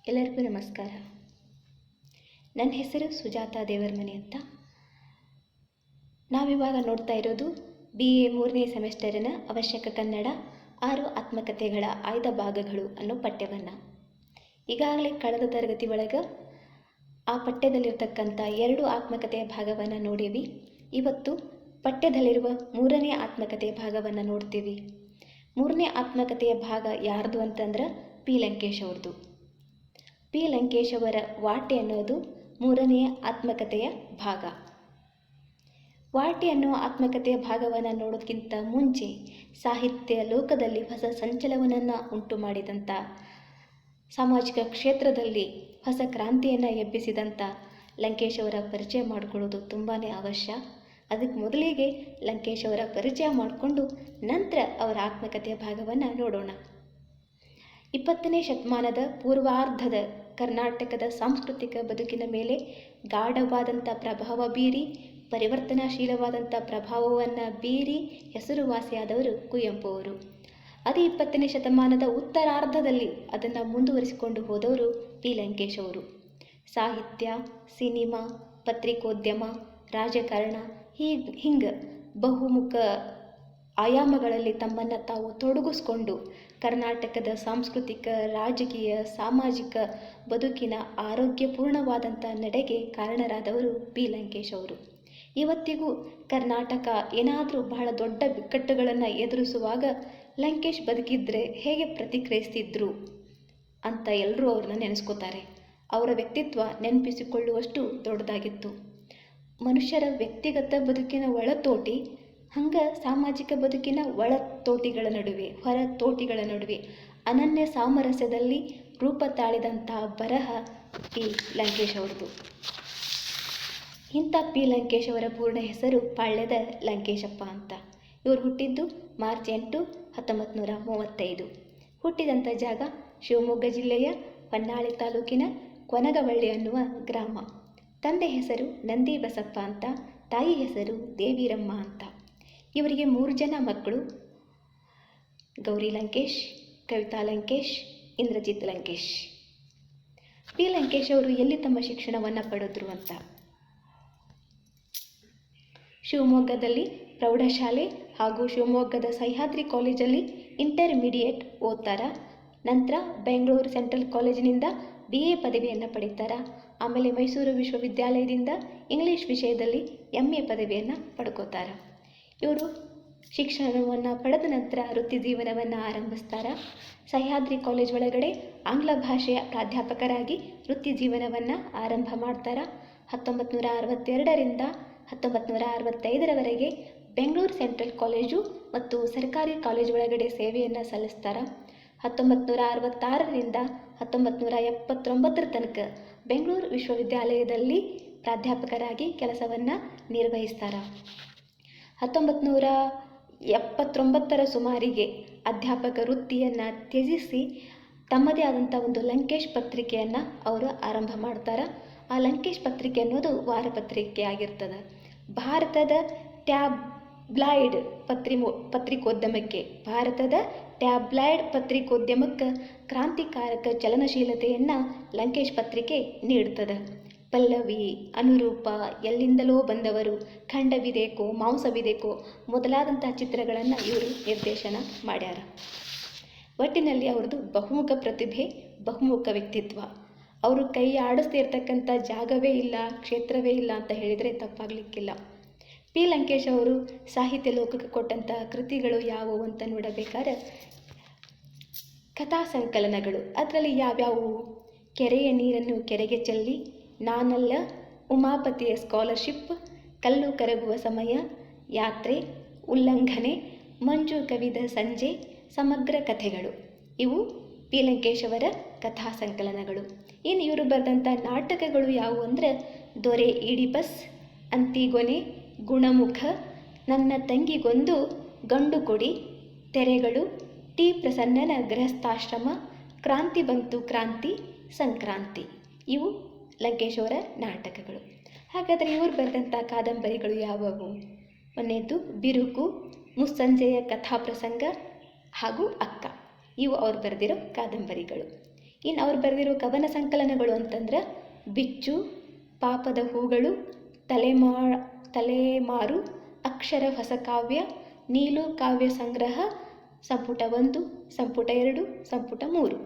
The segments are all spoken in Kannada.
ಎಲ್ಲರಿಗೂ ನಮಸ್ಕಾರ. ನನ್ನ ಹೆಸರು ಸುಜಾತಾ ದೇವರಮನಿ ಅಂತ. ನಾವಿವಾಗ ನೋಡ್ತಾ ಇರೋದು BA 3ನೇ ಸೆಮಿಸ್ಟರಿನ ಅವಶ್ಯಕ ಕನ್ನಡ 6 ಆತ್ಮಕಥೆಗಳ ಆಯ್ದ ಭಾಗಗಳು ಅನ್ನೋ ಪಠ್ಯವನ್ನು ಈಗಾಗಲೇ ಕಳೆದ ತರಗತಿ ಒಳಗೆ ಆ ಪಠ್ಯದಲ್ಲಿರ್ತಕ್ಕಂಥ 2 ಆತ್ಮಕಥೆಯ ಭಾಗವನ್ನು ನೋಡೀವಿ. ಇವತ್ತು ಪಠ್ಯದಲ್ಲಿರುವ 3ನೇ ಆತ್ಮಕಥೆಯ ಭಾಗವನ್ನು ನೋಡ್ತೀವಿ. 3ನೇ ಆತ್ಮಕಥೆಯ ಭಾಗ ಯಾರ್ದು ಅಂತಂದ್ರೆ P. ಲಂಕೇಶ್ ಅವ್ರದ್ದು. P. ಲಂಕೇಶ್ ಅವರ ವಾಟೆ ಅನ್ನೋದು 3ನೇ ಆತ್ಮಕಥೆಯ ಭಾಗ. ವಾಟೆ ಅನ್ನೋ ಆತ್ಮಕಥೆಯ ಭಾಗವನ್ನು ನೋಡೋದಕ್ಕಿಂತ ಮುಂಚೆ ಸಾಹಿತ್ಯ ಲೋಕದಲ್ಲಿ ಹೊಸ ಸಂಚಲನವನ್ನು ಉಂಟು ಮಾಡಿದಂಥ, ಸಾಮಾಜಿಕ ಕ್ಷೇತ್ರದಲ್ಲಿ ಹೊಸ ಕ್ರಾಂತಿಯನ್ನು ಎಬ್ಬಿಸಿದಂಥ ಲಂಕೇಶ್ ಅವರ ಪರಿಚಯ ಮಾಡಿಕೊಳ್ಳೋದು ತುಂಬಾ ಅವಶ್ಯ. ಅದಕ್ಕೆ ಮೊದಲಿಗೆ ಲಂಕೇಶ್ ಅವರ ಪರಿಚಯ ಮಾಡಿಕೊಂಡು ನಂತರ ಅವರ ಆತ್ಮಕಥೆಯ ಭಾಗವನ್ನು ನೋಡೋಣ. 20ನೇ ಶತಮಾನದ ಪೂರ್ವಾರ್ಧದ ಕರ್ನಾಟಕದ ಸಾಂಸ್ಕೃತಿಕ ಬದುಕಿನ ಮೇಲೆ ಗಾಢವಾದಂಥ ಪ್ರಭಾವ ಬೀರಿ, ಪರಿವರ್ತನಾಶೀಲವಾದಂಥ ಪ್ರಭಾವವನ್ನು ಬೀರಿ ಹೆಸರುವಾಸಿಯಾದವರು ಕುವೆಂಪು ಅವರು. ಅದೇ 20ನೇ ಶತಮಾನದ ಉತ್ತರಾರ್ಧದಲ್ಲಿ ಅದನ್ನು ಮುಂದುವರಿಸಿಕೊಂಡು ಹೋದವರು P. ಲಂಕೇಶ್ ಅವರು. ಸಾಹಿತ್ಯ, ಸಿನಿಮಾ, ಪತ್ರಿಕೋದ್ಯಮ, ರಾಜಕಾರಣ ಹಿಂಗೆ ಬಹುಮುಖ ಆಯಾಮಗಳಲ್ಲಿ ತಮ್ಮನ್ನು ತಾವು ತೊಡಗಿಸ್ಕೊಂಡು ಕರ್ನಾಟಕದ ಸಾಂಸ್ಕೃತಿಕ, ರಾಜಕೀಯ, ಸಾಮಾಜಿಕ ಬದುಕಿನ ಆರೋಗ್ಯಪೂರ್ಣವಾದಂಥ ನಡೆಗೆ ಕಾರಣರಾದವರು P. ಲಂಕೇಶ್ ಅವರು. ಇವತ್ತಿಗೂ ಕರ್ನಾಟಕ ಏನಾದರೂ ಬಹಳ ದೊಡ್ಡ ಬಿಕ್ಕಟ್ಟುಗಳನ್ನು ಎದುರಿಸುವಾಗ ಲಂಕೇಶ್ ಬದುಕಿದ್ರೆ ಹೇಗೆ ಪ್ರತಿಕ್ರಿಯಿಸ್ತಿದ್ರು ಅಂತ ಎಲ್ಲರೂ ಅವ್ರನ್ನ ನೆನೆಸ್ಕೋತಾರೆ. ಅವರ ವ್ಯಕ್ತಿತ್ವ ನೆನಪಿಸಿಕೊಳ್ಳುವಷ್ಟು ದೊಡ್ಡದಾಗಿತ್ತು. ಮನುಷ್ಯರ ವ್ಯಕ್ತಿಗತ ಬದುಕಿನ ಒಳತೋಟಿ, ಹಂಗೆ ಸಾಮಾಜಿಕ ಬದುಕಿನ ಒಳತೋಟಿಗಳ ನಡುವೆ, ಹೊರ ತೋಟಿಗಳ ನಡುವೆ ಅನನ್ಯ ಸಾಮರಸ್ಯದಲ್ಲಿ ರೂಪ ತಾಳಿದಂಥ ಬರಹ P. ಲಂಕೇಶ್ ಅವ್ರದ್ದು. ಇಂಥ P. ಲಂಕೇಶ್ ಅವರ ಪೂರ್ಣ ಹೆಸರು ಪಾಳ್ಯದ ಲಂಕೇಶಪ್ಪ ಅಂತ. ಇವರು ಹುಟ್ಟಿದ್ದು ಮಾರ್ಚ್ 8, 1935. ಹುಟ್ಟಿದಂಥ ಜಾಗ ಶಿವಮೊಗ್ಗ ಜಿಲ್ಲೆಯ ಹೊನ್ನಾಳಿ ತಾಲೂಕಿನ ಕೊನಗವಳ್ಳಿ ಅನ್ನುವ ಗ್ರಾಮ. ತಂದೆ ಹೆಸರು ನಂದಿ ಬಸಪ್ಪ ಅಂತ, ತಾಯಿ ಹೆಸರು ದೇವಿರಮ್ಮ ಅಂತ. ಇವರಿಗೆ 3 ಜನ ಮಕ್ಕಳು: ಗೌರಿ ಲಂಕೇಶ್, ಕವಿತಾ ಲಂಕೇಶ್, ಇಂದ್ರಜಿತ್ ಲಂಕೇಶ್. P. ಲಂಕೇಶ್ ಅವರು ಎಲ್ಲಿ ತಮ್ಮ ಶಿಕ್ಷಣವನ್ನು ಪಡೆದ್ರು ಅಂತ, ಶಿವಮೊಗ್ಗದಲ್ಲಿ ಪ್ರೌಢಶಾಲೆ ಹಾಗೂ ಶಿವಮೊಗ್ಗದ ಸಹ್ಯಾದ್ರಿ ಕಾಲೇಜಲ್ಲಿ ಇಂಟರ್ಮೀಡಿಯೇಟ್ ಓದ್ತಾರ. ನಂತರ ಬೆಂಗಳೂರು ಸೆಂಟ್ರಲ್ ಕಾಲೇಜಿನಿಂದ BA ಪದವಿಯನ್ನು ಪಡೀತಾರ. ಆಮೇಲೆ ಮೈಸೂರು ವಿಶ್ವವಿದ್ಯಾಲಯದಿಂದ ಇಂಗ್ಲೀಷ್ ವಿಷಯದಲ್ಲಿ MA ಪದವಿಯನ್ನು ಪಡ್ಕೋತಾರ. ಇವರು ಶಿಕ್ಷಣವನ್ನು ಪಡೆದ ನಂತರ ವೃತ್ತಿ ಜೀವನವನ್ನು ಆರಂಭಿಸ್ತಾರ. ಸಹ್ಯಾದ್ರಿ ಕಾಲೇಜ್ ಒಳಗಡೆ ಆಂಗ್ಲ ಭಾಷೆಯ ಪ್ರಾಧ್ಯಾಪಕರಾಗಿ ವೃತ್ತಿ ಜೀವನವನ್ನು ಆರಂಭ ಮಾಡ್ತಾರ. 1962ರಿಂದ 1965ರವರೆಗೆ ಬೆಂಗಳೂರು ಸೆಂಟ್ರಲ್ ಕಾಲೇಜು ಮತ್ತು ಸರ್ಕಾರಿ ಕಾಲೇಜ್ ಒಳಗಡೆ ಸೇವೆಯನ್ನು ಸಲ್ಲಿಸ್ತಾರ. 1966ರಿಂದ 1979 ತನಕ ಬೆಂಗಳೂರು ವಿಶ್ವವಿದ್ಯಾಲಯದಲ್ಲಿ ಪ್ರಾಧ್ಯಾಪಕರಾಗಿ ಕೆಲಸವನ್ನು ನಿರ್ವಹಿಸ್ತಾರ. 1979ರ ಸುಮಾರಿಗೆ ಅಧ್ಯಾಪಕ ವೃತ್ತಿಯನ್ನು ತ್ಯಜಿಸಿ ತಮ್ಮದೇ ಆದಂಥ ಒಂದು ಲಂಕೇಶ್ ಪತ್ರಿಕೆಯನ್ನು ಅವರು ಆರಂಭ ಮಾಡ್ತಾರೆ. ಆ ಲಂಕೇಶ್ ಪತ್ರಿಕೆ ಅನ್ನೋದು ವಾರಪತ್ರಿಕೆ ಆಗಿರ್ತದೆ. ಭಾರತದ ಟ್ಯಾಬ್ಲಾಯ್ಡ್ ಪತ್ರಿಕೋದ್ಯಮಕ್ಕೆ ಕ್ರಾಂತಿಕಾರಕ ಚಲನಶೀಲತೆಯನ್ನು ಲಂಕೇಶ್ ಪತ್ರಿಕೆ ನೀಡ್ತದೆ. ಪಲ್ಲವಿ, ಅನುರೂಪ, ಎಲ್ಲಿಂದಲೋ ಬಂದವರು, ಖಂಡವಿದೇಕೋ, ಮಾಂಸವಿದೇಕೋ ಮೊದಲಾದಂಥ ಚಿತ್ರಗಳನ್ನು ಇವರು ನಿರ್ದೇಶನ ಮಾಡ್ಯಾರ. ಒಟ್ಟಿನಲ್ಲಿ ಅವ್ರದ್ದು ಬಹುಮುಖ ಪ್ರತಿಭೆ, ಬಹುಮುಖ ವ್ಯಕ್ತಿತ್ವ. ಅವರು ಕೈ ಆಡಿಸ್ದೇ ಇರ್ತಕ್ಕಂಥ ಜಾಗವೇ ಇಲ್ಲ, ಕ್ಷೇತ್ರವೇ ಇಲ್ಲ ಅಂತ ಹೇಳಿದರೆ ತಪ್ಪಾಗಲಿಕ್ಕಿಲ್ಲ. P. ಲಂಕೇಶ್ ಅವರು ಸಾಹಿತ್ಯ ಲೋಕಕ್ಕೆ ಕೊಟ್ಟಂಥ ಕೃತಿಗಳು ಯಾವುವು ಅಂತ ನೋಡಬೇಕಾದ್ರೆ ಕಥಾ ಸಂಕಲನಗಳು. ಅದರಲ್ಲಿ ಯಾವ್ಯಾವು: ಕೆರೆಯ ನೀರನ್ನು ಕೆರೆಗೆ ಚೆಲ್ಲಿ, ನಾನಲ್ಲ, ಉಮಾಪತಿಯ ಸ್ಕಾಲರ್ಶಿಪ್, ಕಲ್ಲು ಕರಗುವ ಸಮಯ, ಯಾತ್ರೆ, ಉಲ್ಲಂಘನೆ, ಮಂಜು ಕವಿದ ಸಂಜೆ, ಸಮಗ್ರ ಕಥೆಗಳು. ಇವು P. ಲಂಕೇಶ್ ಅವರ ಕಥಾ ಸಂಕಲನಗಳು. ಇನ್ನು ಇವರು ಬರೆದಂಥ ನಾಟಕಗಳು ಯಾವುವು ಅಂದರೆ ದೊರೆ ಈಡಿಪಸ್, ಅಂತಿಗೊನೆ, ಗುಣಮುಖ, ನನ್ನ ತಂಗಿಗೊಂದು ಗಂಡು ಕೊಡಿ, ತೆರೆಗಳು, T. ಪ್ರಸನ್ನನ ಗೃಹಸ್ಥಾಶ್ರಮ, ಕ್ರಾಂತಿ ಬಂತು ಕ್ರಾಂತಿ, ಸಂಕ್ರಾಂತಿ. ಇವು ಲಂಕೇಶ್ ಅವರ ನಾಟಕಗಳು. ಹಾಗಾದರೆ ಇವರು ಬರೆದಂಥ ಕಾದಂಬರಿಗಳು ಯಾವುವು? ಒಂದನೇದು ಬಿರುಕು, ಮುಸ್ಸಂಜೆಯ ಕಥಾಪ್ರಸಂಗ ಹಾಗೂ ಅಕ್ಕ. ಇವು ಅವ್ರು ಬರೆದಿರೋ ಕಾದಂಬರಿಗಳು. ಇನ್ನು ಅವ್ರು ಬರೆದಿರೋ ಕವನ ಸಂಕಲನಗಳು ಅಂತಂದ್ರೆ ಬಿಚ್ಚು, ಪಾಪದ ಹೂಗಳು, ತಲೆಮಾರು, ಅಕ್ಷರ ಹೊಸ ಕಾವ್ಯ, ನೀಲು ಕಾವ್ಯ ಸಂಗ್ರಹ, ಸಂಪುಟ 1, ಸಂಪುಟ 2, ಸಂಪುಟ 3.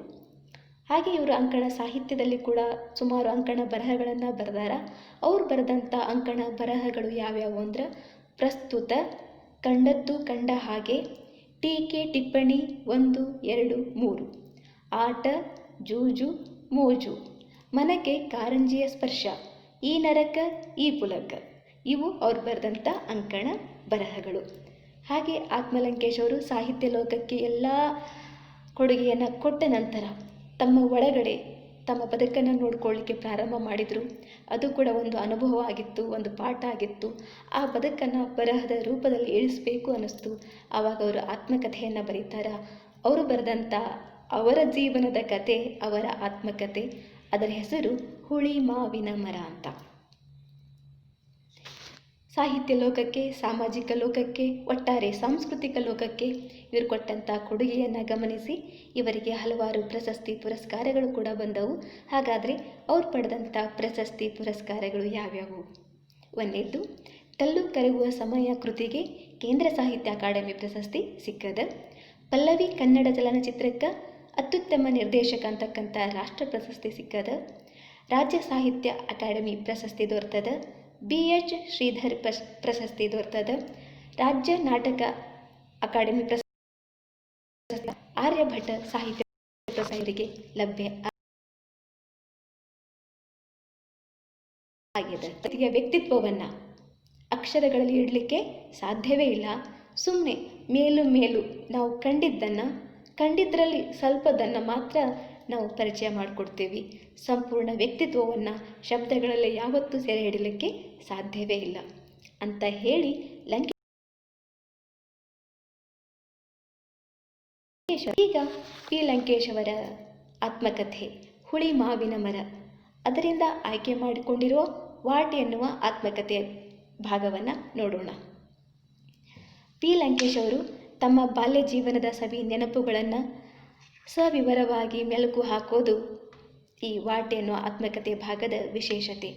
ಹಾಗೆ ಇವರು ಅಂಕಣ ಸಾಹಿತ್ಯದಲ್ಲಿ ಕೂಡ ಸುಮಾರು ಅಂಕಣ ಬರಹಗಳನ್ನು ಬರೆದಾರ. ಅವ್ರು ಬರೆದಂಥ ಅಂಕಣ ಬರಹಗಳು ಯಾವ್ಯಾವು ಅಂದ್ರೆ ಪ್ರಸ್ತುತ, ಕಂಡದ್ದು ಕಂಡ ಹಾಗೆ, ಟೀಕೆ ಟಿಪ್ಪಣಿ 1, 2, 3, ಆಟ, ಜೂಜು, ಮೋಜು, ಮನಕ್ಕೆ ಕಾರಂಜಿಯ ಸ್ಪರ್ಶ, ಈ ನರಕ ಈ ಪುಲಕ. ಇವು ಅವ್ರು ಬರೆದಂಥ ಅಂಕಣ ಬರಹಗಳು. ಹಾಗೆ ಆತ್ಮಲಂಕೇಶ್ ಅವರು ಸಾಹಿತ್ಯ ಲೋಕಕ್ಕೆ ಎಲ್ಲ ಕೊಡುಗೆಯನ್ನು ಕೊಟ್ಟ ನಂತರ ತಮ್ಮ ಒಳಗಡೆ ತಮ್ಮ ಬದುಕನ್ನು ನೋಡ್ಕೊಳ್ಳಿಕ್ಕೆ ಪ್ರಾರಂಭ ಮಾಡಿದರು. ಅದು ಕೂಡ ಒಂದು ಅನುಭವ ಆಗಿತ್ತು, ಒಂದು ಪಾಠ ಆಗಿತ್ತು. ಆ ಬದುಕನ್ನು ಬರಹದ ರೂಪದಲ್ಲಿ ಇಳಿಸಬೇಕು ಅನ್ನಿಸ್ತು. ಆವಾಗ ಅವರು ಆತ್ಮಕಥೆಯನ್ನು ಬರೀತಾರೆ. ಅವರು ಬರೆದಂಥ ಅವರ ಜೀವನದ ಕತೆ, ಅವರ ಆತ್ಮಕತೆ, ಅದರ ಹೆಸರು ಹುಳಿ ಮಾವಿನ ಮರ ಅಂತ. ಸಾಹಿತ್ಯ ಲೋಕಕ್ಕೆ, ಸಾಮಾಜಿಕ ಲೋಕಕ್ಕೆ, ಒಟ್ಟಾರೆ ಸಾಂಸ್ಕೃತಿಕ ಲೋಕಕ್ಕೆ ಇವರು ಕೊಟ್ಟಂಥ ಕೊಡುಗೆಯನ್ನು ಗಮನಿಸಿ ಇವರಿಗೆ ಹಲವಾರು ಪ್ರಶಸ್ತಿ ಪುರಸ್ಕಾರಗಳು ಕೂಡ ಬಂದವು. ಹಾಗಾದರೆ ಅವ್ರು ಪಡೆದಂಥ ಪ್ರಶಸ್ತಿ ಪುರಸ್ಕಾರಗಳು ಯಾವ್ಯಾವು? ಒಂದನೇದ್ದು, ಕಲ್ಲು ಕರಗುವ ಸಮಯ ಕೃತಿಗೆ ಕೇಂದ್ರ ಸಾಹಿತ್ಯ ಅಕಾಡೆಮಿ ಪ್ರಶಸ್ತಿ ಸಿಕ್ಕದ. ಪಲ್ಲವಿ ಕನ್ನಡ ಚಲನಚಿತ್ರಕ್ಕೆ ಅತ್ಯುತ್ತಮ ನಿರ್ದೇಶಕ ಅಂತಕ್ಕಂಥ ರಾಷ್ಟ್ರ ಪ್ರಶಸ್ತಿ ಸಿಕ್ಕದ. ರಾಜ್ಯ ಸಾಹಿತ್ಯ ಅಕಾಡೆಮಿ ಪ್ರಶಸ್ತಿ ದೊರೆತದ. BH ಶ್ರೀಧರ್ ಪ್ರಶಸ್ತಿ ದೊರೆತದ. ರಾಜ್ಯ ನಾಟಕ ಅಕಾಡೆಮಿ ಪ್ರಶಸ್ತಿ, ಆರ್ಯಭಟ ಸಾಹಿತ್ಯ ಪ್ರಶಸ್ತಿಗೆ ಲಭ್ಯ ಆಗಿದೆ. ವ್ಯಕ್ತಿತ್ವವನ್ನು ಅಕ್ಷರಗಳಲ್ಲಿ ಇಡಲಿಕ್ಕೆ ಸಾಧ್ಯವೇ ಇಲ್ಲ. ಸುಮ್ಮನೆ ಮೇಲು ನಾವು ಕಂಡಿದ್ದರಲ್ಲಿ ಸ್ವಲ್ಪದನ್ನು ಮಾತ್ರ ನಾವು ಪರಿಚಯ ಮಾಡಿಕೊಡ್ತೀವಿ. ಸಂಪೂರ್ಣ ವ್ಯಕ್ತಿತ್ವವನ್ನು ಶಬ್ದಗಳಲ್ಲಿ ಯಾವತ್ತೂ ಸೆರೆ ಹಿಡಲಿಕ್ಕೆ ಸಾಧ್ಯವೇ ಇಲ್ಲ ಅಂತ ಹೇಳಿ ಈಗ ಪಿ ಲಂಕೇಶ್ ಅವರ ಆತ್ಮಕಥೆ ಹುಳಿ ಮಾವಿನ ಮರ, ಅದರಿಂದ ಆಯ್ಕೆ ಮಾಡಿಕೊಂಡಿರುವ ವಾಟ್ ಎನ್ನುವ ಆತ್ಮಕಥೆಯ ಭಾಗವನ್ನು ನೋಡೋಣ. ಪಿ ಲಂಕೇಶ್ ಅವರು ತಮ್ಮ ಬಾಲ್ಯ ಜೀವನದ ಸವಿ ನೆನಪುಗಳನ್ನು ಸವಿವರವಾಗಿ ಮೆಲುಕು ಹಾಕೋದು ಈ ವಾಟ್ ಎನ್ನುವ ಆತ್ಮಕಥೆ ಭಾಗದ ವಿಶೇಷತೆ.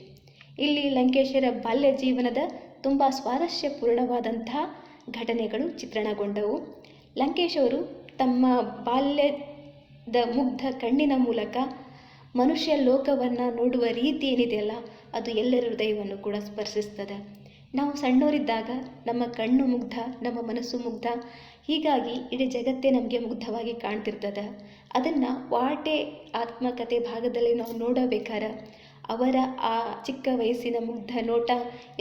ಇಲ್ಲಿ ಲಂಕೇಶರ ಬಾಲ್ಯ ಜೀವನದ ತುಂಬ ಸ್ವಾರಸ್ಯಪೂರ್ಣವಾದಂತಹ ಘಟನೆಗಳು ಚಿತ್ರಣಗೊಂಡವು. ಲಂಕೇಶ್ ಅವರು ತಮ್ಮ ಬಾಲ್ಯದ ಮುಗ್ಧ ಕಣ್ಣಿನ ಮೂಲಕ ಮನುಷ್ಯ ಲೋಕವನ್ನು ನೋಡುವ ರೀತಿ ಏನಿದೆಯಲ್ಲ, ಅದು ಎಲ್ಲರ ಹೃದಯವನ್ನು ಕೂಡ ಸ್ಪರ್ಶಿಸ್ತದೆ. ನಾವು ಸಣ್ಣವರಿದ್ದಾಗ ನಮ್ಮ ಕಣ್ಣು ಮುಗ್ಧ, ನಮ್ಮ ಮನಸ್ಸು ಮುಗ್ಧ, ಹೀಗಾಗಿ ಇಡೀ ಜಗತ್ತೇ ನಮಗೆ ಮುಗ್ಧವಾಗಿ ಕಾಣ್ತಿರ್ತದೆ. ಅದನ್ನು ವಾಟೆ ಆತ್ಮಕಥೆ ಭಾಗದಲ್ಲಿ ನಾವು ನೋಡಬೇಕಾದ್ರೆ ಅವರ ಆ ಚಿಕ್ಕ ವಯಸ್ಸಿನ ಮುಗ್ಧ ನೋಟ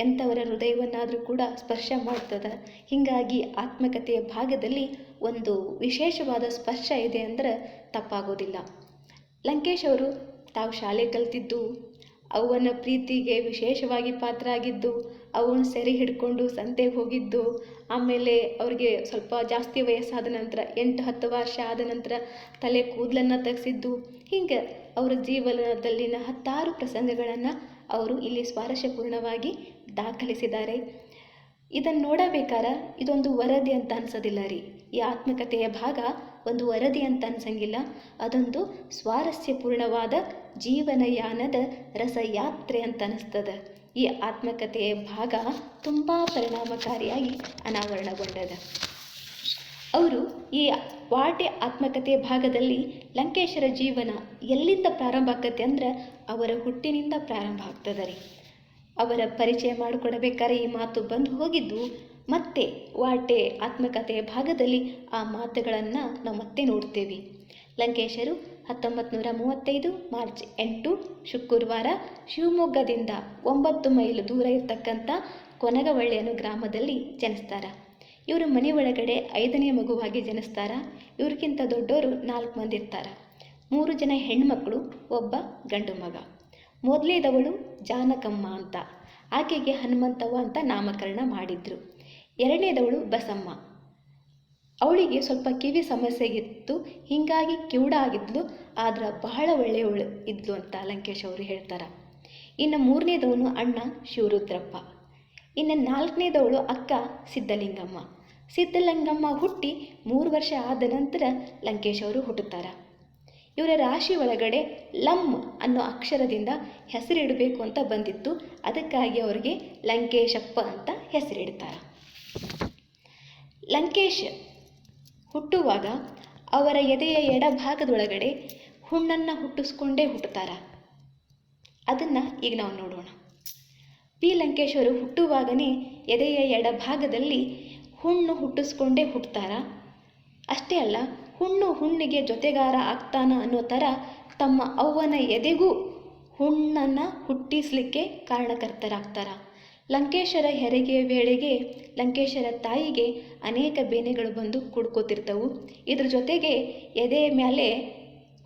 ಎಂಥವರ ಹೃದಯವನ್ನಾದರೂ ಕೂಡ ಸ್ಪರ್ಶ ಮಾಡ್ತದೆ. ಹೀಗಾಗಿ ಆತ್ಮಕಥೆಯ ಭಾಗದಲ್ಲಿ ಒಂದು ವಿಶೇಷವಾದ ಸ್ಪರ್ಶ ಇದೆ ಅಂದರೆ ತಪ್ಪಾಗೋದಿಲ್ಲ. ಲಂಕೇಶ್ ಅವರು ತಾವು ಶಾಲೆ ಕಲ್ತಿದ್ದು, ಅವನ ಪ್ರೀತಿಗೆ ವಿಶೇಷವಾಗಿ ಪಾತ್ರ ಆಗಿದ್ದು, ಅವನು ಸೆರೆ ಹಿಡ್ಕೊಂಡು ಸಂತೆಗೆ ಹೋಗಿದ್ದು, ಆಮೇಲೆ ಅವ್ರಿಗೆ ಸ್ವಲ್ಪ ಜಾಸ್ತಿ ವಯಸ್ಸಾದ ನಂತರ 8-10 ವರ್ಷ ಆದ ನಂತರ ತಲೆ ಕೂದಲನ್ನು ತೆಗೆಸಿದ್ದು, ಹೀಗೆ ಅವರ ಜೀವನದಲ್ಲಿನ 10 ಪ್ರಸಂಗಗಳನ್ನು ಅವರು ಇಲ್ಲಿ ಸ್ವಾರಸ್ಯಪೂರ್ಣವಾಗಿ ದಾಖಲಿಸಿದ್ದಾರೆ. ಇದನ್ನು ನೋಡಬೇಕಾದ್ರೆ ಇದೊಂದು ವರದಿ ಅಂತ ಅನ್ಸೋದಿಲ್ಲ ರೀ. ಈ ಆತ್ಮಕಥೆಯ ಭಾಗ ಒಂದು ವರದಿ ಅಂತ ಅನ್ಸಂಗಿಲ್ಲ, ಅದೊಂದು ಸ್ವಾರಸ್ಯಪೂರ್ಣವಾದ ಜೀವನಯಾನದ ರಸಯಾತ್ರೆ ಅಂತ ಅನಿಸ್ತದೆ. ಈ ಆತ್ಮಕಥೆಯ ಭಾಗ ತುಂಬ ಪರಿಣಾಮಕಾರಿಯಾಗಿ ಅನಾವರಣಗೊಂಡದ. ಅವರು ಈ ವಾಟೆ ಆತ್ಮಕಥೆಯ ಭಾಗದಲ್ಲಿ ಲಂಕೇಶರ ಜೀವನ ಎಲ್ಲಿಂದ ಪ್ರಾರಂಭ ಆಗ್ತದೆ ಅಂದ್ರೆ ಅವರ ಹುಟ್ಟಿನಿಂದ ಪ್ರಾರಂಭ ಆಗ್ತದೆ ರೀ. ಅವರ ಪರಿಚಯ ಮಾಡಿಕೊಡಬೇಕಾದ್ರೆ ಈ ಮಾತು ಬಂದು ಹೋಗಿದ್ದು ಮತ್ತೆ ವಾಟೆ ಆತ್ಮಕಥೆಯ ಭಾಗದಲ್ಲಿ ಆ ಮಾತುಗಳನ್ನು ನಾವು ಮತ್ತೆ ನೋಡ್ತೇವೆ. ಲಂಕೇಶರು 1935 ಮಾರ್ಚ್ 8 ಶುಕ್ರವಾರ ಶಿವಮೊಗ್ಗದಿಂದ 9 ಮೈಲು ದೂರ ಇರ್ತಕ್ಕಂಥ ಕೊನಗವಳ್ಳಿ ಅನ್ನೋ ಗ್ರಾಮದಲ್ಲಿ ಜನಿಸ್ತಾರ. ಇವರು ಮನೆ ಒಳಗಡೆ 5ನೇ ಮಗುವಾಗಿ ಜನಿಸ್ತಾರ. ಇವ್ರಿಗಿಂತ ದೊಡ್ಡವರು 4 ಮಂದಿ ಇರ್ತಾರ. 3 ಜನ ಹೆಣ್ಮಕ್ಳು, 1 ಗಂಡು ಮಗ. ಮೊದಲೇದವಳು ಜಾನಕಮ್ಮ ಅಂತ, ಆಕೆಗೆ ಹನುಮಂತವ್ವ ಅಂತ ನಾಮಕರಣ ಮಾಡಿದ್ರು. 2ನೇದವಳು ಬಸಮ್ಮ, ಅವಳಿಗೆ ಸ್ವಲ್ಪ ಕಿವಿ ಸಮಸ್ಯೆ ಇತ್ತು, ಹೀಗಾಗಿ ಕಿವುಡ ಆಗಿದ್ಲು, ಆದ್ರೆ ಬಹಳ ಒಳ್ಳೆಯವಳು ಇದ್ಲು ಅಂತ ಲಂಕೇಶ್ ಅವರು ಹೇಳ್ತಾರೆ. ಇನ್ನು 3ನೇದವನು ಅಣ್ಣ ಶಿವರುದ್ರಪ್ಪ. ಇನ್ನು 4ನೇದವಳು ಅಕ್ಕ ಸಿದ್ಧಲಿಂಗಮ್ಮ. ಸಿದ್ಧಲಿಂಗಮ್ಮ ಹುಟ್ಟಿ 3 ವರ್ಷ ಆದ ನಂತರ ಲಂಕೇಶ್ ಅವರು ಹುಟ್ಟುತ್ತಾರೆ. ಇವರ ರಾಶಿ ಒಳಗಡೆ ಲಂ ಅನ್ನೋ ಅಕ್ಷರದಿಂದ ಹೆಸರಿಡಬೇಕು ಅಂತ ಬಂದಿತ್ತು. ಅದಕ್ಕಾಗಿ ಅವರಿಗೆ ಲಂಕೇಶಪ್ಪ ಅಂತ ಹೆಸರಿಡ್ತಾರೆ. ಲಂಕೇಶ್ ಹುಟ್ಟುವಾಗ ಅವರ ಎದೆಯ ಎಡಭಾಗದೊಳಗಡೆ ಹುಣ್ಣನ್ನು ಹುಟ್ಟಿಸ್ಕೊಂಡೇ ಹುಟ್ಟುತ್ತಾರೆ. ಅದನ್ನು ಈಗ ನಾವು ನೋಡೋಣ. ಪಿ ಲಂಕೇಶ್ ಅವರು ಹುಟ್ಟುವಾಗನೇ ಎದೆಯ ಎಡಭಾಗದಲ್ಲಿ ಹುಣ್ಣು ಹುಟ್ಟಿಸ್ಕೊಂಡೇ ಹುಟ್ಟುತ್ತಾರೆ. ಅಷ್ಟೇ ಅಲ್ಲ, ಹುಣ್ಣಿಗೆ ಜೊತೆಗಾರ ಆಗ್ತಾನ ಅನ್ನೋ ಥರ ತಮ್ಮ ಅವ್ವನ ಎದೆಗೂ ಹುಣ್ಣನ್ನು ಹುಟ್ಟಿಸ್ಲಿಕ್ಕೆ ಕಾರಣಕರ್ತರಾಗ್ತಾರೆ. ಲಂಕೇಶರ ಹೆರಿಗೆ ವೇಳೆಗೆ ಲಂಕೇಶರ ತಾಯಿಗೆ ಅನೇಕ ಬೇನೆಗಳು ಬಂದು ಕುಡ್ಕೋತಿರ್ತವು. ಇದ್ರ ಜೊತೆಗೆ ಎದೆ ಮೇಲೆ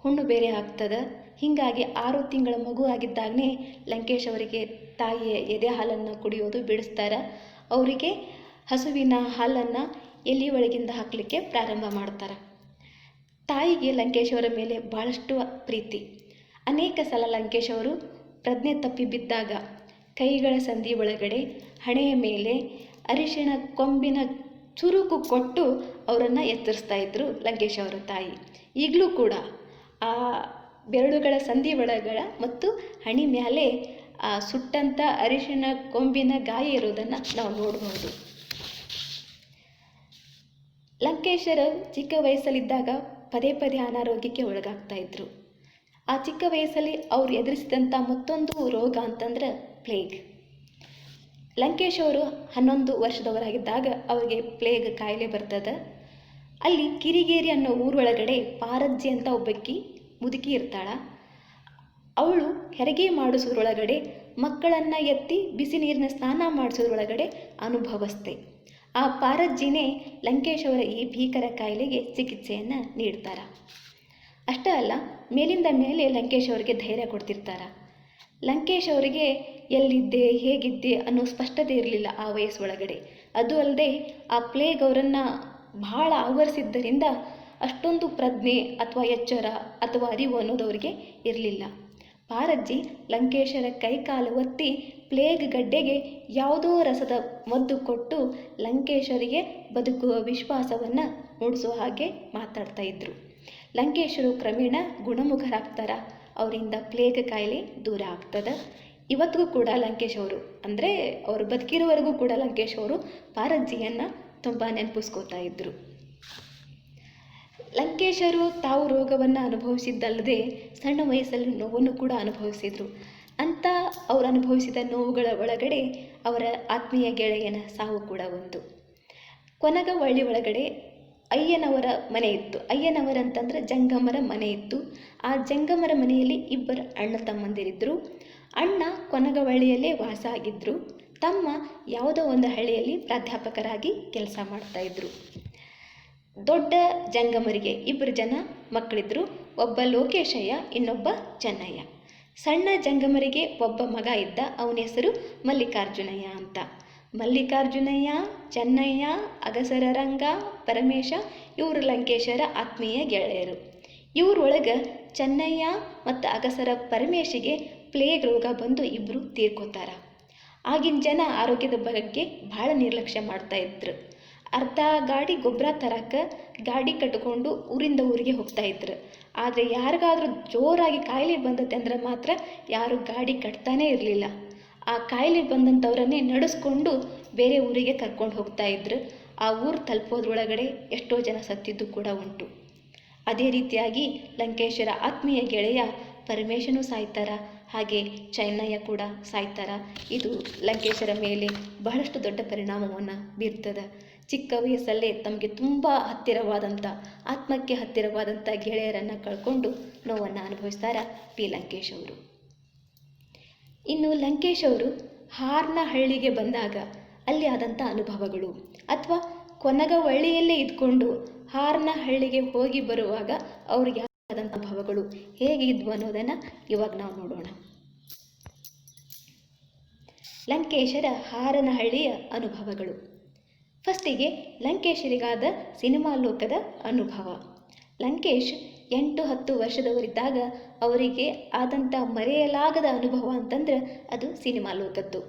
ಹುಣ್ಣು ಬೇರೆ ಆಗ್ತದೆ. ಹೀಗಾಗಿ 6 ತಿಂಗಳ ಮಗು ಆಗಿದ್ದಾಗಲೇ ಲಂಕೇಶ್ ಅವರಿಗೆ ತಾಯಿಯ ಎದೆ ಹಾಲನ್ನು ಕುಡಿಯೋದು ಬಿಡಿಸ್ತಾರೆ. ಅವರಿಗೆ ಹಸುವಿನ ಹಾಲನ್ನು ಎಲೆ ಒಳಗಿಂದ ಹಾಕಲಿಕ್ಕೆ ಪ್ರಾರಂಭ ಮಾಡ್ತಾರೆ. ತಾಯಿಗೆ ಲಂಕೇಶ್ ಅವರ ಮೇಲೆ ಭಾಳಷ್ಟು ಪ್ರೀತಿ. ಅನೇಕ ಸಲ ಲಂಕೇಶ್ ಅವರು ಪ್ರಜ್ಞೆ ತಪ್ಪಿ ಬಿದ್ದಾಗ ಕೈಗಳ ಸಂಧಿ ಒಳಗಡೆ ಹಣೆಯ ಮೇಲೆ ಅರಿಶಿಣ ಕೊಂಬಿನ ಚುರುಕು ಕೊಟ್ಟು ಅವರನ್ನು ಎತ್ತರಿಸ್ತಾ ಇದ್ರು ಲಂಕೇಶ್ ಅವರ ತಾಯಿ. ಈಗಲೂ ಕೂಡ ಆ ಬೆರಳುಗಳ ಸಂಧಿ ಒಳಗಳ ಮತ್ತು ಹಣೆ ಮೇಲೆ ಆ ಸುಟ್ಟಂಥ ಅರಿಶಿಣ ಕೊಂಬಿನ ಗಾಯ ಇರೋದನ್ನು ನಾವು ನೋಡಬಹುದು. ಲಂಕೇಶರ ಚಿಕ್ಕ ವಯಸ್ಸಲ್ಲಿದ್ದಾಗ ಪದೇ ಪದೇ ಅನಾರೋಗ್ಯಕ್ಕೆ ಒಳಗಾಗ್ತಾ ಇದ್ರು. ಆ ಚಿಕ್ಕ ವಯಸ್ಸಲ್ಲಿ ಅವ್ರು ಎದುರಿಸಿದಂಥ ಮತ್ತೊಂದು ರೋಗ ಅಂತಂದ್ರೆ ಪ್ಲೇಗ್. ಲಂಕೇಶ್ ಅವರು 11 ವರ್ಷದವರಾಗಿದ್ದಾಗ ಅವರಿಗೆ ಪ್ಲೇಗ್ ಕಾಯಿಲೆ ಬರ್ತದೆ. ಅಲ್ಲಿ ಕಿರಿಗೇರಿ ಅನ್ನೋ ಊರೊಳಗಡೆ ಪಾರಜ್ಜಿ ಅಂತ ಒಬ್ಬಕ್ಕಿ ಮುದುಕಿ ಇರ್ತಾಳ. ಅವಳು ಹೆರಿಗೆ ಮಾಡಿಸೋದ್ರೊಳಗಡೆ ಮಕ್ಕಳನ್ನು ಎತ್ತಿ ಬಿಸಿ ನೀರಿನ ಸ್ನಾನ ಮಾಡಿಸೋದ್ರೊಳಗಡೆ ಅನುಭವಸ್ತೆ. ಆ ಪಾರಜ್ಜಿನೇ ಲಂಕೇಶ್ ಅವರ ಈ ಭೀಕರ ಕಾಯಿಲೆಗೆ ಚಿಕಿತ್ಸೆಯನ್ನು ನೀಡ್ತಾರೆ. ಅಷ್ಟೇ ಅಲ್ಲ, ಮೇಲಿಂದ ಮೇಲೆ ಲಂಕೇಶ್ ಅವರಿಗೆ ಧೈರ್ಯ ಕೊಡ್ತಿರ್ತಾರೆ. ಲಂಕೇಶ್ ಅವರಿಗೆ ಎಲ್ಲಿದ್ದೆ ಹೇಗಿದ್ದೆ ಅನ್ನೋ ಸ್ಪಷ್ಟತೆ ಇರಲಿಲ್ಲ ಆ ವಯಸ್ಸೊಳಗಡೆ. ಅದು ಅಲ್ಲದೆ ಆ ಪ್ಲೇಗ್ ಅವರನ್ನು ಬಹಳ ಆವರಿಸಿದ್ದರಿಂದ ಅಷ್ಟೊಂದು ಪ್ರಜ್ಞೆ ಅಥವಾ ಎಚ್ಚರ ಅಥವಾ ಅರಿವು ಅನ್ನೋದು ಅವರಿಗೆ ಇರಲಿಲ್ಲ. ಪಾರಜ್ಜಿ ಲಂಕೇಶರ ಕೈಕಾಲು ಒತ್ತಿ ಪ್ಲೇಗ್ ಗಡ್ಡೆಗೆ ಯಾವುದೋ ರಸದ ಮದ್ದು ಕೊಟ್ಟು ಲಂಕೇಶರಿಗೆ ಬದುಕುವ ವಿಶ್ವಾಸವನ್ನು ಮೂಡಿಸೋ ಹಾಗೆ ಮಾತಾಡ್ತಾ ಇದ್ರು. ಲಂಕೇಶರು ಕ್ರಮೇಣ ಗುಣಮುಖರಾಗ್ತಾರೆ. ಅವರಿಂದ ಪ್ಲೇಗ್ ಕಾಯಿಲೆ ದೂರ ಆಗ್ತದೆ. ಇವತ್ತಿಗೂ ಕೂಡ ಲಂಕೇಶ್ ಅವರು ಅಂದರೆ ಅವರು ಬದುಕಿರೋವರೆಗೂ ಕೂಡ ಲಂಕೇಶ್ ಅವರು ಪಾರಜ್ಜಿಯನ್ನು ತುಂಬ ನೆನಪಿಸ್ಕೋತಾ ಇದ್ದರು. ಲಂಕೇಶರು ತಾವು ರೋಗವನ್ನು ಅನುಭವಿಸಿದ್ದಲ್ಲದೆ ಸಣ್ಣ ವಯಸ್ಸಲ್ಲಿ ನೋವನ್ನು ಕೂಡ ಅನುಭವಿಸಿದರು. ಅಂತ ಅವರು ಅನುಭವಿಸಿದ ನೋವುಗಳ ಒಳಗಡೆ ಅವರ ಆತ್ಮೀಯ ಗೆಳೆಯನ ಸಾವು ಕೂಡ ಒಂದು. ಕೊನಗವಳ್ಳಿ ಒಳಗಡೆ ಅಯ್ಯನವರ ಮನೆ ಇತ್ತು. ಅಯ್ಯನವರಂತಂದ್ರೆ ಜಂಗಮರ ಮನೆ ಇತ್ತು. ಆ ಜಂಗಮರ ಮನೆಯಲ್ಲಿ 2 ಅಣ್ಣ ತಮ್ಮಂದಿರಿದ್ದರು. ಅಣ್ಣ ಕೊನಗವಳ್ಳಿಯಲ್ಲೇ ವಾಸ ಆಗಿದ್ದರು. ತಮ್ಮ ಯಾವುದೋ ಒಂದು ಹಳ್ಳಿಯಲ್ಲಿ ಪ್ರಾಧ್ಯಾಪಕರಾಗಿ ಕೆಲಸ ಮಾಡ್ತಾಯಿದ್ರು. ದೊಡ್ಡ ಜಂಗಮರಿಗೆ 2 ಜನ ಮಕ್ಕಳಿದ್ರು. ಒಬ್ಬ ಲೋಕೇಶಯ್ಯ, ಇನ್ನೊಬ್ಬ ಚೆನ್ನಯ್ಯ. ಸಣ್ಣ ಜಂಗಮರಿಗೆ ಒಬ್ಬ ಮಗ ಇದ್ದ. ಅವನ ಹೆಸರು ಮಲ್ಲಿಕಾರ್ಜುನಯ್ಯ ಅಂತ. ಮಲ್ಲಿಕಾರ್ಜುನಯ್ಯ, ಚೆನ್ನಯ್ಯ, ಅಗಸರ ರಂಗ, ಪರಮೇಶ ಇವರು ಲಂಕೇಶರ ಆತ್ಮೀಯ ಗೆಳೆಯರು. ಇವರೊಳಗೆ ಚೆನ್ನಯ್ಯ ಮತ್ತು ಅಗಸರ ಪರಮೇಶಿಗೆ ಪ್ಲೇಗ್ ರೋಗ ಬಂದು 2 ತೀರ್ಕೋತಾರ. ಆಗಿನ ಜನ ಆರೋಗ್ಯದ ಬಗ್ಗೆ ಭಾಳ ನಿರ್ಲಕ್ಷ್ಯ ಮಾಡ್ತಾ ಇದ್ರು. ಅರ್ಧ ಗಾಡಿ ಗೊಬ್ಬರ ತರಕ್ಕೆ ಗಾಡಿ ಕಟ್ಟಿಕೊಂಡು ಊರಿಂದ ಊರಿಗೆ ಹೋಗ್ತಾ ಇದ್ರು. ಆದರೆ ಯಾರಿಗಾದ್ರೂ ಜೋರಾಗಿ ಕಾಯಿಲೆ ಬಂದತ್ತೆ ಅಂದ್ರೆ ಮಾತ್ರ ಯಾರು ಗಾಡಿ ಕಟ್ತಾನೇ ಇರಲಿಲ್ಲ. ಆ ಕಾಯಿಲೆ ಬಂದಂಥವ್ರನ್ನೇ ನಡೆಸ್ಕೊಂಡು ಬೇರೆ ಊರಿಗೆ ಕರ್ಕೊಂಡು ಹೋಗ್ತಾ ಇದ್ರು. ಆ ಊರು ತಲುಪೋದ್ರೊಳಗಡೆ ಎಷ್ಟೋ ಜನ ಸತ್ತಿದ್ದು ಕೂಡ ಉಂಟು. ಅದೇ ರೀತಿಯಾಗಿ ಲಂಕೇಶರ ಆತ್ಮೀಯ ಗೆಳೆಯ ಪರಮೇಶನೂ ಸಾಯ್ತಾರ, ಹಾಗೆ ಚೆನ್ನಯ್ಯ ಕೂಡ ಸಾಯ್ತಾರ. ಇದು ಲಂಕೇಶರ ಮೇಲೆ ಬಹಳಷ್ಟು ದೊಡ್ಡ ಪರಿಣಾಮವನ್ನು ಬೀರ್ತದೆ. ಚಿಕ್ಕ ವಯಸ್ಸಲ್ಲೇ ತಮಗೆ ತುಂಬ ಹತ್ತಿರವಾದಂಥ ಆತ್ಮಕ್ಕೆ ಹತ್ತಿರವಾದಂಥ ಗೆಳೆಯರನ್ನು ಕಳ್ಕೊಂಡು ನೋವನ್ನು ಅನುಭವಿಸ್ತಾರ ಪಿ ಲಂಕೇಶ್ ಅವರು. ಇನ್ನು ಲಂಕೇಶ್ ಅವರು ಹಾರ್ನಹಳ್ಳಿಗೆ ಬಂದಾಗ ಅಲ್ಲಿ ಆದಂಥ ಅನುಭವಗಳು ಅಥವಾ ಕೊನಗವಳ್ಳಿಯಲ್ಲೇ ಇದ್ಕೊಂಡು ಹಾರ್ನಹಳ್ಳಿಗೆ ಹೋಗಿ ಬರುವಾಗ ಅವ್ರಿಗೆ ಆದಂಥ ಅನುಭವಗಳು ಹೇಗಿದ್ವು ಅನ್ನೋದನ್ನು ಇವಾಗ ನಾವು ನೋಡೋಣ. ಲಂಕೇಶರ ಹಾರನಹಳ್ಳಿಯ ಅನುಭವಗಳು. ಫಸ್ಟಿಗೆ ಲಂಕೇಶರಿಗಾದ ಸಿನಿಮಾ ಲೋಕದ ಅನುಭವ. ಲಂಕೇಶ್ 8-10 ವರ್ಷದವರಿದ್ದಾಗ ಅವರಿಗೆ ಆದಂಥ ಮರೆಯಲಾಗದ ಅನುಭವ ಅಂತಂದ್ರೆ ಅದು ಸಿನಿಮಾ ಲೋಕದ್ದು.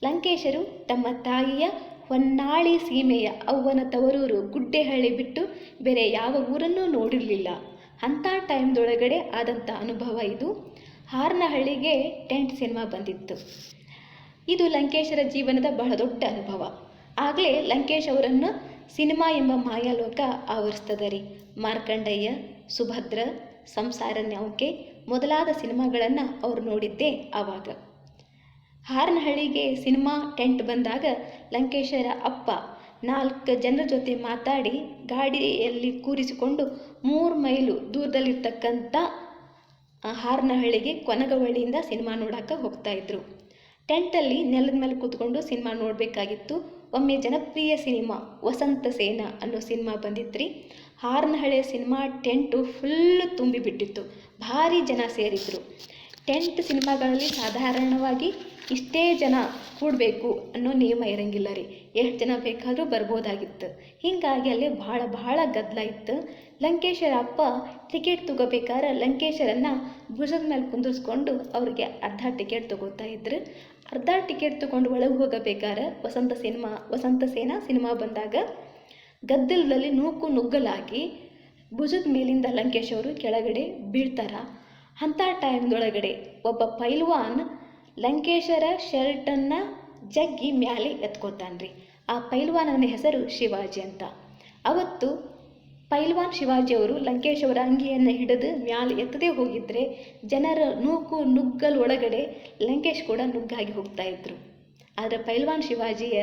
ಲಂಕೇಶರು ತಮ್ಮ ತಾಯಿಯ ಹೊನ್ನಾಳಿ ಸೀಮೆಯ ಅವ್ವನ ತವರೂರು ಗುಡ್ಡೆಹಳ್ಳಿ ಬಿಟ್ಟು ಬೇರೆ ಯಾವ ಊರನ್ನೂ ನೋಡಿರಲಿಲ್ಲ. ಅಂಥ ಟೈಮ್ದೊಳಗಡೆ ಆದಂಥ ಅನುಭವ ಇದು. ಹಾರನಹಳ್ಳಿಗೆ ಟೆಂಟ್ ಸಿನಿಮಾ ಬಂದಿತ್ತು. ಇದು ಲಂಕೇಶರ ಜೀವನದ ಬಹಳ ದೊಡ್ಡ ಅನುಭವ. ಆಗಲೇ ಲಂಕೇಶ್ ಅವರನ್ನು ಸಿನಿಮಾ ಎಂಬ ಮಾಯಾಲೋಕ ಆವರಿಸ್ತದೆ ರೀ. ಮಾರ್ಕಂಡಯ್ಯ, ಸುಭದ್ರ, ಸಂಸಾರ ನ್ಯಾವುಕೆ ಮೊದಲಾದ ಸಿನಿಮಾಗಳನ್ನು ಅವ್ರು ನೋಡಿದ್ದೇ ಆವಾಗ. ಹಾರನಹಳ್ಳಿಗೆ ಸಿನಿಮಾ ಟೆಂಟ್ ಬಂದಾಗ ಲಂಕೇಶರ ಅಪ್ಪ 4 ಜನರ ಜೊತೆ ಮಾತಾಡಿ ಗಾಡಿಯಲ್ಲಿ ಕೂರಿಸಿಕೊಂಡು 3 ಮೈಲು ದೂರದಲ್ಲಿರ್ತಕ್ಕಂಥ ಹಾರನಹಳ್ಳಿಗೆ ಕೊನಗವಳ್ಳಿಯಿಂದ ಸಿನಿಮಾ ನೋಡೋಕೆ ಹೋಗ್ತಾಯಿದ್ರು. ಟೆಂಟಲ್ಲಿ ನೆಲದ ಮೇಲೆ ಕೂತ್ಕೊಂಡು ಸಿನಿಮಾ ನೋಡಬೇಕಾಗಿತ್ತು. ಒಮ್ಮೆ ಜನಪ್ರಿಯ ಸಿನಿಮಾ ವಸಂತ ಸೇನ ಅನ್ನೋ ಸಿನಿಮಾ ಬಂದಿತ್ತು. ಹಾರನಹಳ್ಳಿಯ ಸಿನಿಮಾ ಟೆಂಟು ಫುಲ್ಲು ತುಂಬಿಬಿಟ್ಟಿತ್ತು. ಭಾರಿ ಜನ ಸೇರಿದ್ರು. ಟೆಂಟ್ ಸಿನಿಮಾಗಳಲ್ಲಿ ಸಾಧಾರಣವಾಗಿ ಇಷ್ಟೇ ಜನ ಕೂಡಬೇಕು ಅನ್ನೋ ನಿಯಮ ಇರಂಗಿಲ್ಲ ರೀ. ಎಷ್ಟು ಜನ ಬೇಕಾದರೂ ಬರ್ಬೋದಾಗಿತ್ತು. ಹೀಗಾಗಿ ಅಲ್ಲಿ ಭಾಳ ಗದ್ದಲ ಇತ್ತು. ಲಂಕೇಶರ ಅಪ್ಪ ಟಿಕೆಟ್ ತಗೋಬೇಕಾದ್ರೆ ಲಂಕೇಶರನ್ನು ಭುಜದ ಮೇಲೆ ಕುಂದಿಸ್ಕೊಂಡು ಅವ್ರಿಗೆ ಅರ್ಧ ಟಿಕೆಟ್ ತಗೋತಾ ಇದ್ರು. ಅರ್ಧ ಟಿಕೆಟ್ ತಗೊಂಡು ಒಳಗೆ ಹೋಗಬೇಕಾದ್ರೆ ವಸಂತ ಸೇನಾ ಸಿನಿಮಾ ಬಂದಾಗ ಗದ್ದಲದಲ್ಲಿ ನುಗ್ಗಲಾಗಿ ಭುಜದ ಮೇಲಿಂದ ಲಂಕೇಶ್ ಅವರು ಕೆಳಗಡೆ ಬೀಳ್ತಾರ. ಅಂಥ ಟೈಮ್ದೊಳಗಡೆ ಒಬ್ಬ ಪೈಲ್ವಾನ್ ಲಂಕೇಶರ ಶರ್ಟನ್ನು ಜಗ್ಗಿ ಮ್ಯಾಲೆ ಎತ್ಕೋತಾನ್ರಿ. ಆ ಪೈಲ್ವಾನನ ಹೆಸರು ಶಿವಾಜಿ ಅಂತ. ಅವತ್ತು ಪೈಲ್ವಾನ್ ಶಿವಾಜಿ ಅವರು ಲಂಕೇಶ್ ಅವರ ಅಂಗಿಯನ್ನು ಹಿಡಿದು ಮ್ಯಾಲೆ ಎತ್ತದೇ ಹೋಗಿದ್ರೆ ಜನರ ನುಗ್ಗಲ್ ಒಳಗಡೆ ಲಂಕೇಶ್ ಕೂಡ ನುಗ್ಗಾಗಿ ಹೋಗ್ತಾ ಇದ್ರು. ಆದರೆ ಪೈಲ್ವಾನ್ ಶಿವಾಜಿಯ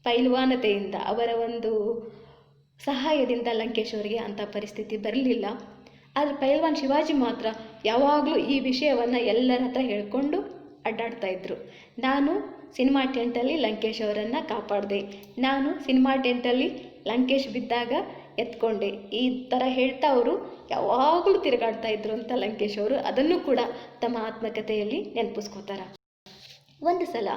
ಪೈಲ್ವಾನತೆಯಿಂದ, ಅವರ ಒಂದು ಸಹಾಯದಿಂದ ಲಂಕೇಶ್ ಅವರಿಗೆ ಅಂಥ ಪರಿಸ್ಥಿತಿ ಬರಲಿಲ್ಲ. ಆದರೆ ಪೈಲ್ವಾನ್ ಶಿವಾಜಿ ಮಾತ್ರ ಯಾವಾಗಲೂ ಈ ವಿಷಯವನ್ನು ಎಲ್ಲರ ಹತ್ರ ಹೇಳ್ಕೊಂಡು ಅಡ್ಡಾಡ್ತಾ ಇದ್ರು. ನಾನು ಸಿನಿಮಾ ಟೆಂಟಲ್ಲಿ ಲಂಕೇಶ್ ಅವರನ್ನು ಕಾಪಾಡಿದೆ, ನಾನು ಸಿನಿಮಾ ಟೆಂಟಲ್ಲಿ ಲಂಕೇಶ್ ಬಿದ್ದಾಗ ಎತ್ಕೊಂಡೆ, ಈ ಥರ ಹೇಳ್ತಾ ಅವರು ಯಾವಾಗಲೂ ತಿರುಗಾಡ್ತಾ ಇದ್ರು ಅಂತ ಲಂಕೇಶ್ ಅವರು ಅದನ್ನು ಕೂಡ ತಮ್ಮ ಆತ್ಮಕಥೆಯಲ್ಲಿ ನೆನಪಿಸ್ಕೋತಾರೆ. ಒಂದು ಸಲ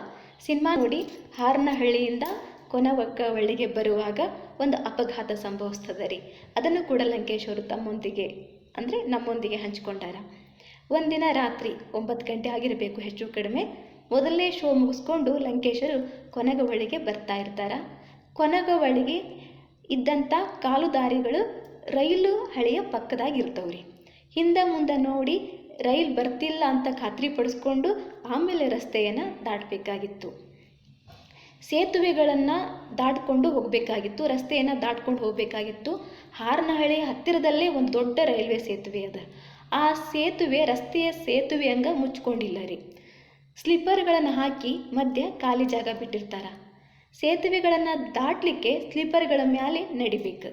ಸಿನಿಮಾ ನೋಡಿ ಹಾರನಹಳ್ಳಿಯಿಂದ ಕೊನಗವಳ್ಳಿಗೆ ಬರುವಾಗ ಒಂದು ಅಪಘಾತ ಸಂಭವಿಸ್ತದೆ ರೀ. ಅದನ್ನು ಕೂಡ ಲಂಕೇಶ್ ಅವರು ತಮ್ಮೊಂದಿಗೆ ಅಂದರೆ ನಮ್ಮೊಂದಿಗೆ ಹಂಚ್ಕೊಂಡಾರ. ಒಂದಿನ ರಾತ್ರಿ 9 ಗಂಟೆ ಆಗಿರಬೇಕು ಹೆಚ್ಚು ಕಡಿಮೆ. ಮೊದಲನೇ ಶೋ ಮುಗಿಸ್ಕೊಂಡು ಲಂಕೇಶರು ಕೊನಗವಳ್ಳಿಗೆ ಬರ್ತಾ ಇರ್ತಾರ. ಕೊನಗವಳ್ಳಿಗೆ ಇದ್ದಂಥ ಕಾಲುದಾರಿಗಳು ರೈಲು ಹಳಿಯ ಪಕ್ಕದಾಗಿರ್ತವ್ರಿ. ಹಿಂದೆ ಮುಂದೆ ನೋಡಿ ರೈಲು ಬರ್ತಿಲ್ಲ ಅಂತ ಖಾತ್ರಿ ಪಡಿಸ್ಕೊಂಡು ಆಮೇಲೆ ರಸ್ತೆಯನ್ನು ದಾಟಬೇಕಾಗಿತ್ತು. ಸೇತುವೆಗಳನ್ನು ದಾಟ್ಕೊಂಡು ಹೋಗಬೇಕಾಗಿತ್ತು, ರಸ್ತೆಯನ್ನು ದಾಟ್ಕೊಂಡು ಹೋಗಬೇಕಾಗಿತ್ತು. ಹಾರನಹಳ್ಳಿಯ ಹತ್ತಿರದಲ್ಲೇ ಒಂದು ದೊಡ್ಡ ರೈಲ್ವೆ ಸೇತುವೆ ಅದ. ಆ ಸೇತುವೆ ರಸ್ತೆಯ ಸೇತುವೆ ಹಂಗೆ ಮುಚ್ಕೊಂಡಿಲ್ಲ ರೀ. ಸ್ಲೀಪರ್ಗಳನ್ನು ಹಾಕಿ ಮಧ್ಯ ಖಾಲಿ ಜಾಗ ಬಿಟ್ಟಿರ್ತಾರ. ಸೇತುವೆಗಳನ್ನು ದಾಟಲಿಕ್ಕೆ ಸ್ಲೀಪರ್ಗಳ ಮೇಲೆ ನಡಿಬೇಕು.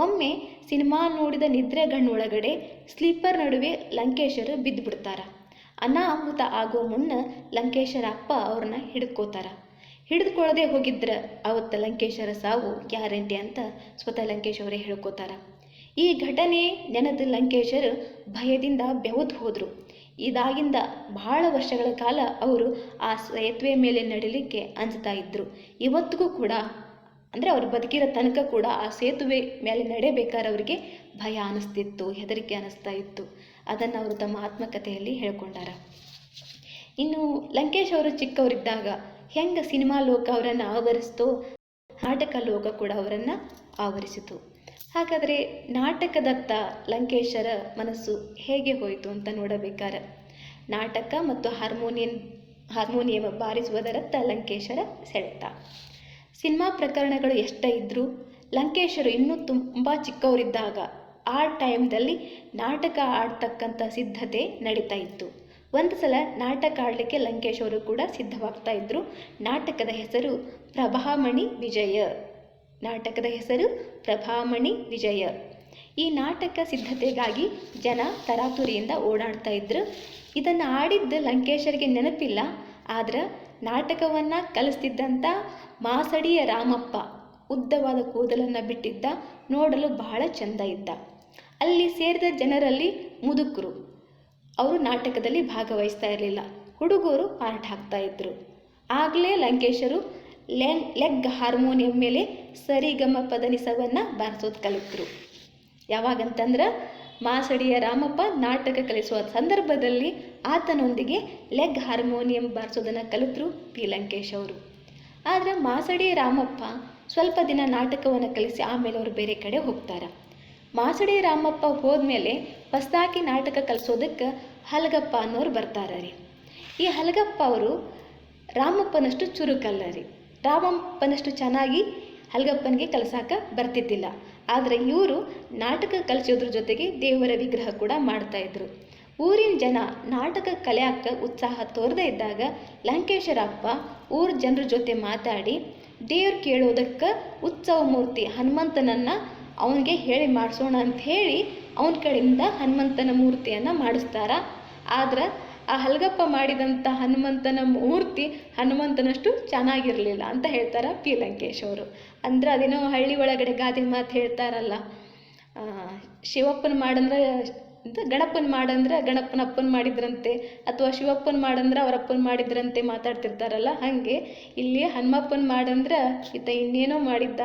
ಒಮ್ಮೆ ಸಿನಿಮಾ ನೋಡಿದ ನಿದ್ರೆಗಣ್ಣೊಳಗಡೆ ಸ್ಲೀಪರ್ ನಡುವೆ ಲಂಕೇಶರು ಬಿದ್ದುಬಿಡ್ತಾರ. ಅನಾಹುತ ಆಗೋ ಮುನ್ನ ಲಂಕೇಶರ ಅಪ್ಪ ಅವ್ರನ್ನ ಹಿಡ್ಕೋತಾರ. ಹಿಡಿದುಕೊಳ್ಳದೆ ಹೋಗಿದ್ರೆ ಅವತ್ತು ಲಂಕೇಶರ ಸಾವು ಗ್ಯಾರಂಟಿ ಅಂತ ಸ್ವತಃ ಲಂಕೇಶ್ ಅವರೇ ಹೇಳ್ಕೋತಾರ. ಈ ಘಟನೆ ನೆನೆದು ಲಂಕೇಶರು ಭಯದಿಂದ ಬೆವದು ಹೋದರು. ಇದಾಗಿಂದ ಬಹಳ ವರ್ಷಗಳ ಕಾಲ ಅವರು ಆ ಸೇತುವೆ ಮೇಲೆ ನಡಿಲಿಕ್ಕೆ ಅಂಜ್ತಾ ಇದ್ದರು. ಇವತ್ತಿಗೂ ಕೂಡ ಅಂದರೆ ಅವ್ರು ಬದುಕಿರೋ ತನಕ ಕೂಡ ಆ ಸೇತುವೆ ಮೇಲೆ ನಡೆಯಬೇಕಾದ್ರೆ ಅವರಿಗೆ ಭಯ ಅನ್ನಿಸ್ತಿತ್ತು, ಹೆದರಿಕೆ ಅನ್ನಿಸ್ತಾ ಇತ್ತು. ಅದನ್ನು ಅವರು ತಮ್ಮ ಆತ್ಮಕಥೆಯಲ್ಲಿ ಹೇಳ್ಕೊಂಡಾರ. ಇನ್ನು ಲಂಕೇಶ್ ಅವರು ಚಿಕ್ಕವರಿದ್ದಾಗ ಹೆಂಗೆ ಸಿನಿಮಾ ಲೋಕ ಅವರನ್ನು ಆವರಿಸ್ತೋ ನಾಟಕ ಲೋಕ ಕೂಡ ಅವರನ್ನು ಆವರಿಸಿತು. ಹಾಗಾದರೆ ನಾಟಕದತ್ತ ಲಂಕೇಶರ ಮನಸ್ಸು ಹೇಗೆ ಹೋಯಿತು ಅಂತ ನೋಡಬೇಕಾರೆ ನಾಟಕ ಮತ್ತು ಹಾರ್ಮೋನಿಯಂ ಬಾರಿಸುವುದರತ್ತ ಲಂಕೇಶರ ಸೆಳೆತ. ಸಿನಿಮಾ ಪ್ರಕರಣಗಳು ಎಷ್ಟೇ ಇದ್ದರೂ ಲಂಕೇಶರು ಇನ್ನೂ ತುಂಬ ಚಿಕ್ಕವರಿದ್ದಾಗ ಆ ಟೈಮ್ದಲ್ಲಿ ನಾಟಕ ಆಡ್ತಕ್ಕಂಥ ಸಿದ್ಧತೆ ನಡೀತಾ ಇತ್ತು. ಒಂದು ಸಲ ನಾಟಕ ಆಡಲಿಕ್ಕೆ ಲಂಕೇಶ್ ಅವರು ಕೂಡ ಸಿದ್ಧವಾಗ್ತಾ ಇದ್ದರು. ನಾಟಕದ ಹೆಸರು ಪ್ರಭಾಮಣಿ ವಿಜಯ. ನಾಟಕದ ಹೆಸರು ಪ್ರಭಾಮಣಿ ವಿಜಯ. ಈ ನಾಟಕ ಸಿದ್ಧತೆಗಾಗಿ ಜನ ತರಾತುರಿಯಿಂದ ಓಡಾಡ್ತಾ ಇದ್ರು. ಇದನ್ನು ಆಡಿದ್ದು ಲಂಕೇಶರಿಗೆ ನೆನಪಿಲ್ಲ. ಆದ್ರೆ ನಾಟಕವನ್ನು ಕಲಿಸ್ತಿದ್ದಂಥ ಮಾಸಡಿಯ ರಾಮಪ್ಪ ಉದ್ದವಾದ ಕೂದಲನ್ನು ಬಿಟ್ಟಿದ್ದ, ನೋಡಲು ಬಹಳ ಚೆಂದ ಇದ್ದ. ಅಲ್ಲಿ ಸೇರಿದ ಜನರಲ್ಲಿ ಮುದುಕರು, ಅವರು ನಾಟಕದಲ್ಲಿ ಭಾಗವಹಿಸ್ತಾ ಇರಲಿಲ್ಲ. ಹುಡುಗರು ಪಾರ್ಟ್ ಹಾಕ್ತಾ ಇದ್ರು. ಆಗಲೇ ಲಂಕೇಶರು ಲೆಗ್ ಹಾರ್ಮೋನಿಯಂ ಮೇಲೆ ಸರಿಗಮ ಪದನಿಸವನ್ನು ಬಾರಿಸೋದು ಕಲಿತರು. ಯಾವಾಗಂತಂದ್ರೆ ಮಾಸಡಿಯ ರಾಮಪ್ಪ ನಾಟಕ ಕಲಿಸುವ ಸಂದರ್ಭದಲ್ಲಿ ಆತನೊಂದಿಗೆ ಲೆಗ್ ಹಾರ್ಮೋನಿಯಂ ಬಾರಿಸೋದನ್ನು ಕಲಿತರು ಪಿ ಲಂಕೇಶ್ ಅವರು. ಆದರೆ ಮಾಸಡಿ ರಾಮಪ್ಪ ಸ್ವಲ್ಪ ದಿನ ನಾಟಕವನ್ನು ಕಲಿಸಿ ಆಮೇಲೆ ಅವರು ಬೇರೆ ಕಡೆ ಹೋಗ್ತಾರೆ. ಮಾಸಡಿ ರಾಮಪ್ಪ ಹೋದ್ಮೇಲೆ ಹೊಸದಾಗಿ ನಾಟಕ ಕಲಿಸೋದಕ್ಕೆ ಹಲಗಪ್ಪ ಅನ್ನೋರು ಬರ್ತಾರೆ ರೀ. ಈ ಹಲಗಪ್ಪ ಅವರು ರಾಮಪ್ಪನಷ್ಟು ಚುರುಕಲ್ಲ ರೀ. ರಾಮಪ್ಪನಷ್ಟು ಚೆನ್ನಾಗಿ ಹಲಗಪ್ಪನಿಗೆ ಕಲಿಸಾಕ ಬರ್ತಿದ್ದಿಲ್ಲ. ಆದರೆ ಇವರು ನಾಟಕ ಕಲಿಸೋದ್ರ ಜೊತೆಗೆ ದೇವರ ವಿಗ್ರಹ ಕೂಡ ಮಾಡ್ತಾಯಿದ್ರು. ಊರಿನ ಜನ ನಾಟಕ ಕಲಿಯಾಕ ಉತ್ಸಾಹ ತೋರದೇ ಇದ್ದಾಗ ಲಂಕೇಶರಪ್ಪ ಊರ ಜನರ ಜೊತೆ ಮಾತಾಡಿ ದೇವ್ರು ಕೇಳೋದಕ್ಕೆ ಉತ್ಸವ ಮೂರ್ತಿ ಹನುಮಂತನನ್ನು ಅವನಿಗೆ ಹೇಳಿ ಮಾಡಿಸೋಣ ಅಂತ ಹೇಳಿ ಅವನ ಕಡೆಯಿಂದ ಹನುಮಂತನ ಮೂರ್ತಿಯನ್ನು ಮಾಡಿಸ್ತಾರ. ಆದ್ರೆ ಆ ಹಲಗಪ್ಪ ಮಾಡಿದಂಥ ಹನುಮಂತನ ಮೂರ್ತಿ ಹನುಮಂತನಷ್ಟು ಚೆನ್ನಾಗಿರಲಿಲ್ಲ ಅಂತ ಹೇಳ್ತಾರೆ ಪಿ ಲಂಕೇಶ್ ಅವರು. ಅಂದ್ರೆ ಅದೇನೋ ಹಳ್ಳಿ ಒಳಗಡೆ ಗಾದೆ ಮಾತು ಹೇಳ್ತಾರಲ್ಲ, ಶಿವಪ್ಪನ ಮಾಡಂದ್ರೆ ಗಣಪನ ಮಾಡಂದ್ರೆ ಗಣಪನ ಅಪ್ಪನ ಮಾಡಿದ್ರಂತೆ, ಅಥವಾ ಶಿವಪ್ಪನ ಮಾಡಂದ್ರೆ ಅವರಪ್ಪನ ಮಾಡಿದ್ರಂತೆ ಮಾತಾಡ್ತಿರ್ತಾರಲ್ಲ, ಹಾಗೆ ಇಲ್ಲಿ ಹನುಮಪ್ಪನ ಮಾಡಂದ್ರೆ ಈತ ಇನ್ನೇನೋ ಮಾಡಿದ್ದ.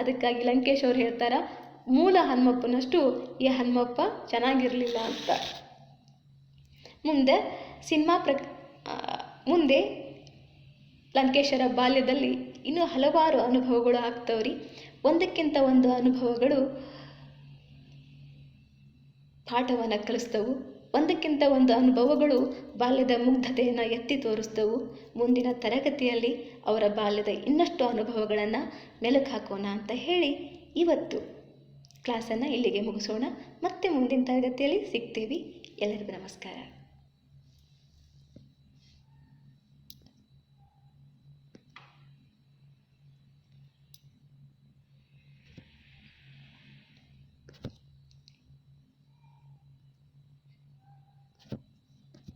ಅದಕ್ಕಾಗಿ ಲಂಕೇಶ್ ಅವ್ರು ಹೇಳ್ತಾರ ಮೂಲ ಹನುಮಪ್ಪನಷ್ಟು ಈ ಹನುಮಪ್ಪ ಚೆನ್ನಾಗಿರಲಿಲ್ಲ ಅಂತ. ಮುಂದೆ ಲಂಕೇಶರ ಬಾಲ್ಯದಲ್ಲಿ ಇನ್ನೂ ಹಲವಾರು ಅನುಭವಗಳು ಆಗ್ತವ್ರಿ. ಒಂದಕ್ಕಿಂತ ಒಂದು ಅನುಭವಗಳು ಪಾಠವನ್ನು ಕಲಿಸ್ತವು. ಒಂದಕ್ಕಿಂತ ಒಂದು ಅನುಭವಗಳು ಬಾಲ್ಯದ ಮುಗ್ಧತೆಯನ್ನು ಎತ್ತಿ ತೋರಿಸ್ತವು. ಮುಂದಿನ ತರಗತಿಯಲ್ಲಿ ಅವರ ಬಾಲ್ಯದ ಇನ್ನಷ್ಟು ಅನುಭವಗಳನ್ನು ಮೆಲುಕು ಹಾಕೋಣ ಅಂತ ಹೇಳಿ ಇವತ್ತು ಕ್ಲಾಸನ್ನು ಇಲ್ಲಿಗೆ ಮುಗಿಸೋಣ. ಮತ್ತೆ ಮುಂದಿನ ತರಗತಿಯಲ್ಲಿ ಸಿಗ್ತೀವಿ. ಎಲ್ಲರಿಗೂ ನಮಸ್ಕಾರ.